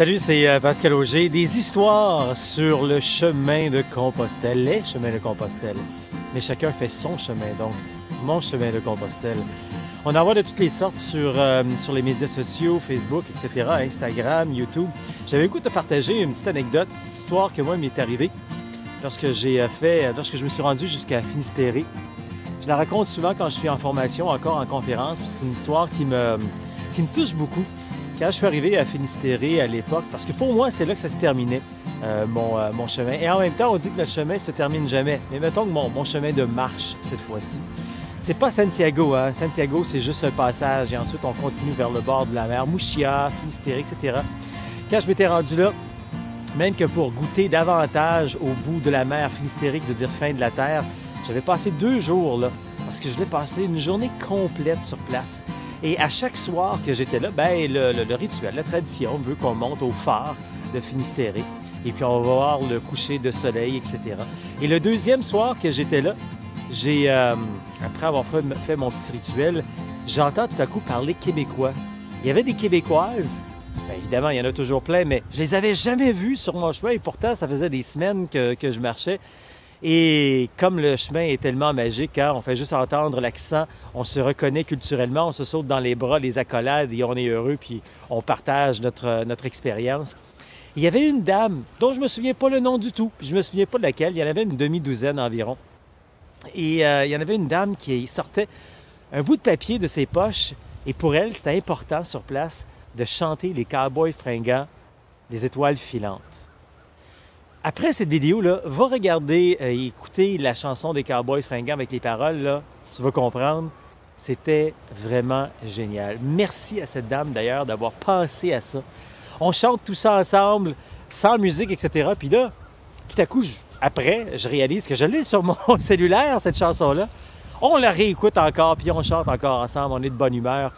Salut, c'est Pascal Auger. Des histoires sur le chemin de Compostelle, les chemins de Compostelle. Mais chacun fait son chemin, donc mon chemin de Compostelle. On en voit de toutes les sortes sur les médias sociaux, Facebook, etc., Instagram, YouTube. J'avais le goût de partager une petite anecdote, une petite histoire que moi m'est arrivée lorsque je me suis rendu jusqu'à Finistère. Je la raconte souvent quand je suis en formation, encore en conférence. C'est une histoire qui me touche beaucoup. Quand je suis arrivé à Finistère à l'époque, parce que pour moi, c'est là que ça se terminait, mon chemin. Et en même temps, on dit que notre chemin ne se termine jamais. Mais mettons que mon chemin de marche, cette fois-ci, c'est pas Santiago, hein? Santiago, c'est juste un passage. Et ensuite, on continue vers le bord de la mer, Mouchia, Finistère, etc. Quand je m'étais rendu là, même que pour goûter davantage au bout de la mer finistérique, de dire fin de la terre, j'avais passé 2 jours là, parce que je l'ai passé une journée complète sur place. Et à chaque soir que j'étais là, le rituel, la tradition veut qu'on monte au phare de Finistère. Et puis on va voir le coucher de soleil, etc. Et le 2e soir que j'étais là, après avoir fait mon petit rituel, j'entends tout à coup parler québécois. Il y avait des Québécoises. Bien, évidemment, il y en a toujours plein, mais je les avais jamais vues sur mon chemin. Et pourtant, ça faisait des semaines que je marchais. Et comme le chemin est tellement magique, hein, on fait juste entendre l'accent, on se reconnaît culturellement, on se saute dans les bras, les accolades et on est heureux, puis on partage notre expérience. Il y avait une dame dont je ne me souviens pas le nom du tout, puis je ne me souviens pas de laquelle, il y en avait une demi-douzaine environ. Et il y en avait une dame qui sortait un bout de papier de ses poches, et pour elle, c'était important sur place de chanter les cowboys fringants, les étoiles filantes. Après cette vidéo-là, va regarder et écouter la chanson des Cowboys fringants avec les paroles, là, tu vas comprendre. C'était vraiment génial. Merci à cette dame, d'ailleurs, d'avoir pensé à ça. On chante tout ça ensemble, sans musique, etc. Puis là, tout à coup, après, je réalise que je l'ai sur mon cellulaire, cette chanson-là. On la réécoute encore, puis on chante encore ensemble, on est de bonne humeur.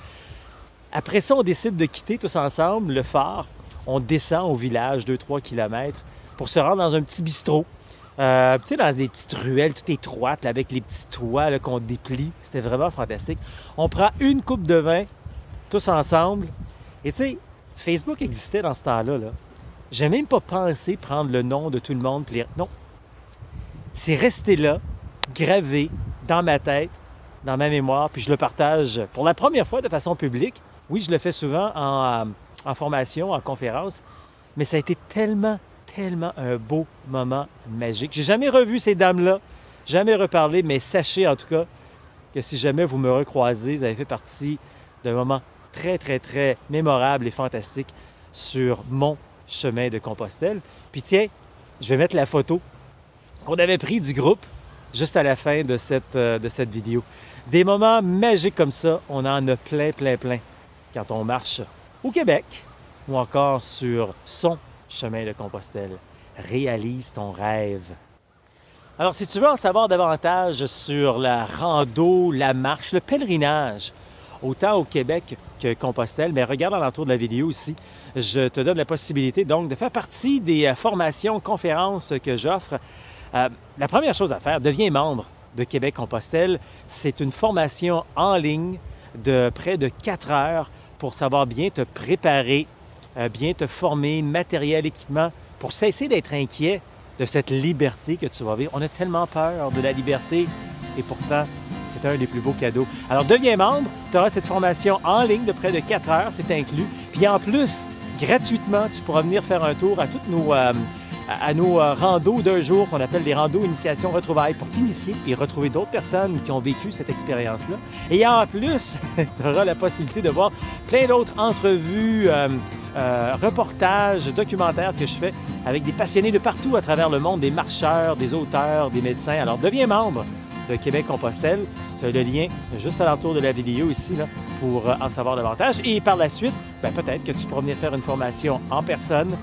Après ça, on décide de quitter tous ensemble le phare. On descend au village, 2-3 kilomètres, pour se rendre dans un petit bistrot. Tu sais, dans des petites ruelles toutes étroites, là, avec les petits toits là, qu'on déplie. C'était vraiment fantastique. On prend une coupe de vin, tous ensemble. Et tu sais, Facebook existait dans ce temps-là. Là. J'ai même pas pensé prendre le nom de tout le monde. Non. C'est resté là, gravé dans ma tête, dans ma mémoire, puis je le partage pour la première fois de façon publique. Oui, je le fais souvent en formation, en conférence, mais ça a été tellement un beau moment magique. J'ai jamais revu ces dames-là, jamais reparlé, mais sachez en tout cas que si jamais vous me recroisez, vous avez fait partie d'un moment très mémorable et fantastique sur mon chemin de Compostelle. Puis tiens, je vais mettre la photo qu'on avait prise du groupe juste à la fin de cette vidéo. Des moments magiques comme ça, on en a plein quand on marche au Québec ou encore sur son chemin de Compostelle. Réalise ton rêve. Alors, si tu veux en savoir davantage sur la rando, la marche, le pèlerinage, autant au Québec que Compostelle, mais regarde alentour de la vidéo ici, je te donne la possibilité donc de faire partie des formations, conférences que j'offre. La première chose à faire, deviens membre de Québec-Compostelle. C'est une formation en ligne de près de 4 heures pour savoir bien te préparer, bien te former, matériel, équipement, pour cesser d'être inquiet de cette liberté que tu vas vivre. On a tellement peur de la liberté et pourtant, c'est un des plus beaux cadeaux. Alors, deviens membre, tu auras cette formation en ligne de près de 4 heures, c'est inclus. Puis en plus, gratuitement, tu pourras venir faire un tour à toutes nos randos d'un jour qu'on appelle les randos initiation retrouvailles pour t'initier et retrouver d'autres personnes qui ont vécu cette expérience-là. Et en plus, tu auras la possibilité de voir plein d'autres entrevues, reportages, documentaires que je fais avec des passionnés de partout à travers le monde, des marcheurs, des auteurs, des médecins. Alors, deviens membre de Québec-Compostelle. Tu as le lien juste à l'entour de la vidéo ici là, pour en savoir davantage. Et par la suite, peut-être que tu pourras venir faire une formation en personne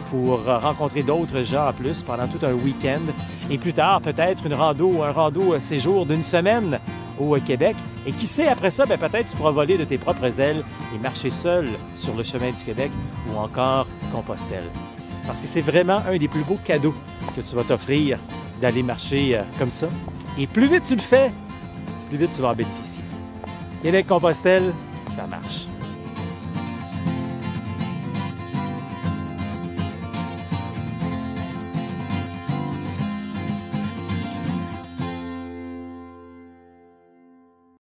pour rencontrer d'autres gens en plus pendant tout un week-end. Et plus tard, peut-être un rando séjour d'une semaine au Québec. Et qui sait, après ça, peut-être tu pourras voler de tes propres ailes et marcher seul sur le chemin du Québec ou encore Compostelle. Parce que c'est vraiment un des plus beaux cadeaux que tu vas t'offrir d'aller marcher comme ça. Et plus vite tu le fais, plus vite tu vas en bénéficier. Québec-Compostelle, ça marche.